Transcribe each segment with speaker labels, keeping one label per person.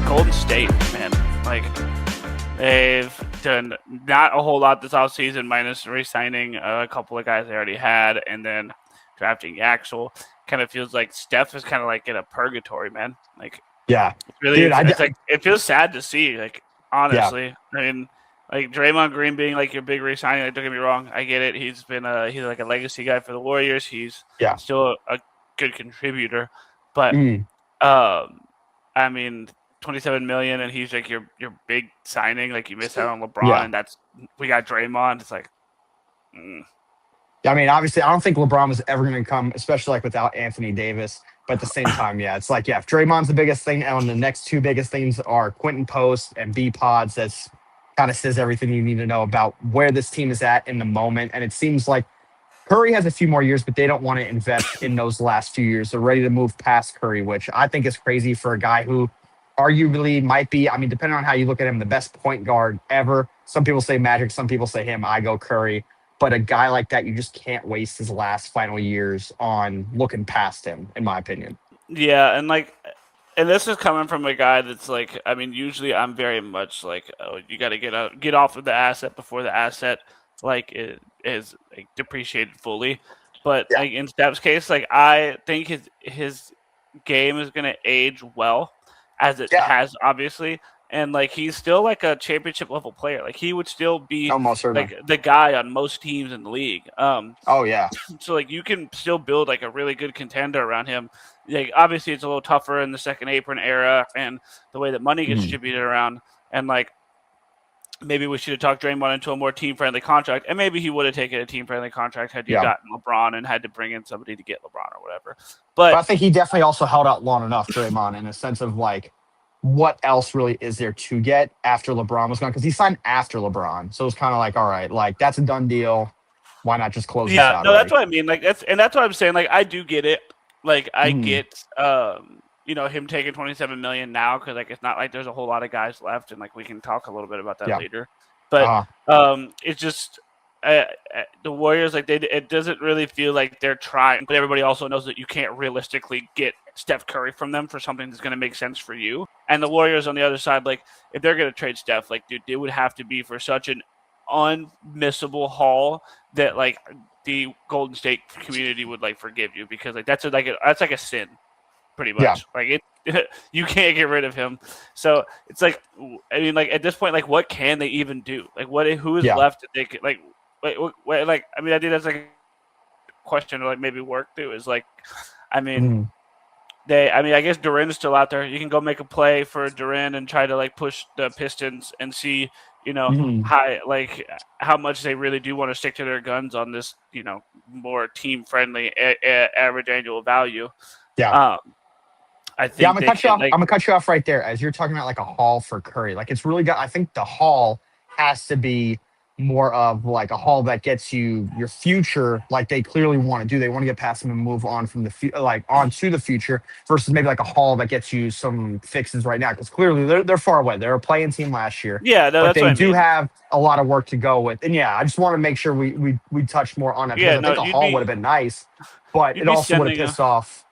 Speaker 1: Golden State, man, like they've done not a whole lot this offseason, minus re-signing a couple of guys they already had, and then drafting Axel. Kind of feels like Steph is kind of like in a purgatory, man. Like,
Speaker 2: yeah,
Speaker 1: really,
Speaker 2: dude,
Speaker 1: it's like it feels sad to see. Like, honestly,
Speaker 2: yeah.
Speaker 1: I mean, like Draymond Green being like your big re-signing. Like, don't get me wrong, I get it. He's like a legacy guy for the Warriors. He's still a good contributor, but I mean, 27 million, and he's like your big signing. Like, you miss out on LeBron, and we got Draymond. It's like,
Speaker 2: I mean, obviously, I don't think LeBron was ever going to come, especially like without Anthony Davis. But at the same time, it's like, if Draymond's the biggest thing, and the next two biggest things are Quentin Post and B Pods, that's kind of says everything you need to know about where this team is at in the moment. And it seems like Curry has a few more years, but they don't want to invest in those last few years. They're ready to move past Curry, which I think is crazy for a guy who arguably might be, I mean, depending on how you look at him, the best point guard ever. Some people say Magic, some people say him. I go Curry. But a guy like that, you just can't waste his last final years on looking past him, in my opinion.
Speaker 1: Yeah, and this is coming from a guy that's like, I mean, usually I'm very much like, oh, you got to get off of the asset before the asset like is like depreciated fully. But like in Steph's case, like I think his game is gonna age well, as it has obviously. And like he's still like a championship level player. Like he would still be like the guy on most teams in the league. So like you can still build like a really good contender around him. Like obviously it's a little tougher in the second apron era and the way that money gets distributed around. And like maybe we should have talked Draymond into a more team friendly contract. And maybe he would have taken a team friendly contract had you gotten LeBron and had to bring in somebody to get LeBron or whatever. But
Speaker 2: I think he definitely also held out long enough, Draymond, in a sense of like, what else really is there to get after LeBron was gone? Because he signed after LeBron. So it was kind of like, all right, like that's a done deal. Why not just close this out?
Speaker 1: No, that's what I mean. Like that's what I'm saying. Like I do get it. Like I get him taking 27 million now because like it's not like there's a whole lot of guys left, and like we can talk a little bit about that later. But it's just the Warriors, like it doesn't really feel like they're trying, but everybody also knows that you can't realistically get Steph Curry from them for something that's going to make sense for you. And the Warriors on the other side, like if they're going to trade Steph, like dude, it would have to be for such an unmissable haul that like the Golden State community would like forgive you, because like that's like a sin, pretty much. Like you can't get rid of him. So it's like, I mean, like at this point, like what can they even do? Like who is left that they could like I mean, I think that's like a question to like maybe work through is like, I mean, I guess Duren's still out there. You can go make a play for Duren and try to like push the Pistons and see, how much they really do want to stick to their guns on this, more team friendly average annual value.
Speaker 2: Yeah.
Speaker 1: I think
Speaker 2: I'm gonna cut you off right there as you're talking about like a haul for Curry. Like it's really got. I think the haul has to be more of like a haul that gets you your future, like they clearly want to do. They want to get past him and move on from on to the future, versus maybe like a haul that gets you some fixes right now, because clearly they're far away. They're a playing team last year,
Speaker 1: but
Speaker 2: they do have a lot of work to go with. And I just want to make sure we touch more on that, because I think a haul would have been nice, but it also would have pissed off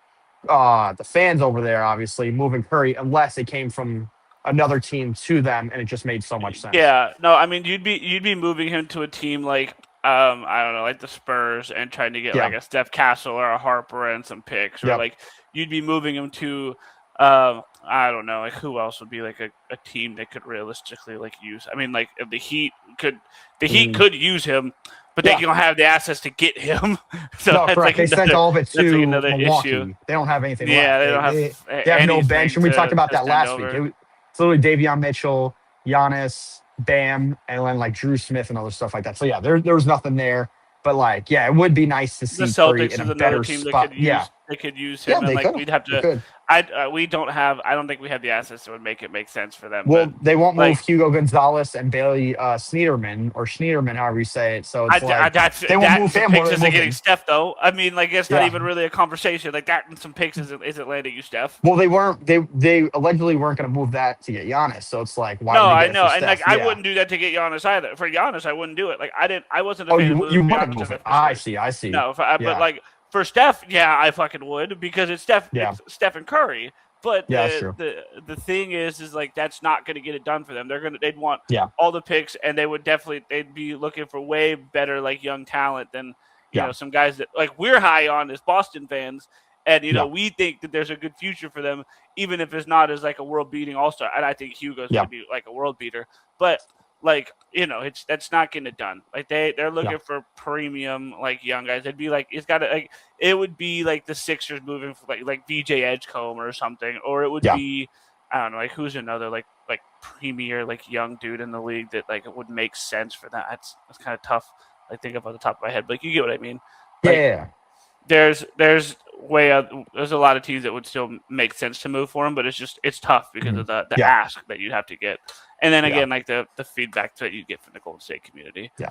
Speaker 2: the fans over there, obviously, moving Curry, unless it came from another team to them, and it just made so much sense.
Speaker 1: Yeah, no, I mean you'd be moving him to a team like I don't know, like the Spurs, and trying to get like a Steph Castle or a Harper and some picks, or like you'd be moving him to I don't know, like who else would be like a team that could realistically like use. I mean, like if the Heat could use him, but they don't have the assets to get him. So
Speaker 2: no, correct. Like they sent all of it to
Speaker 1: another
Speaker 2: Milwaukee.
Speaker 1: Issue.
Speaker 2: They don't have anything
Speaker 1: left.
Speaker 2: They have no bench, and we talked about that last week. It's literally Davion Mitchell, Giannis, Bam, and then like Drew Smith and other stuff like that. So there was nothing there. But like, it would be nice to see
Speaker 1: the Celtics
Speaker 2: Curry in a
Speaker 1: better
Speaker 2: team spot.
Speaker 1: They could use him, and like we'd have to. I don't think we have the assets that would make it make sense for them.
Speaker 2: Well, they won't move Hugo Gonzalez and Bailey Sneederman, however you say it. So it's they won't move him.
Speaker 1: Picks isn't getting Steph though. I mean, like it's not even really a conversation. Like that and some picks isn't landing you Steph.
Speaker 2: Well, they weren't. They allegedly weren't going to move that to get Giannis. So it's like, why?
Speaker 1: No, I know, and like I wouldn't do that to get Giannis either. For Giannis, I wouldn't do it. Like I wasn't.
Speaker 2: You wouldn't move it. I see.
Speaker 1: No, but like. For Steph, I fucking would, because it's Steph. It's Steph and Curry. But
Speaker 2: that's true.
Speaker 1: the thing is like that's not going to get it done for them. They'd want
Speaker 2: Yeah.
Speaker 1: all the picks, and they'd be looking for way better like young talent than you know some guys that like we're high on as Boston fans, and you know we think that there's a good future for them, even if it's not as like a world beating all-star. And I think Hugo's going to be like a world beater, but like you know that's not getting it done. Like they're looking for premium like young guys. It'd be like it would be like the Sixers moving for like VJ Edgecombe or something, or it would be I don't know like who's another like premier like young dude in the league that like it would make sense for that. That's kind of tough. I think of on the top of my head, but like, you get what I mean. Like, there's a lot of teams that would still make sense to move for him, but it's tough because of the ask that you'd have to get, and then again like the feedback that you get from the Golden State community.
Speaker 2: Yeah,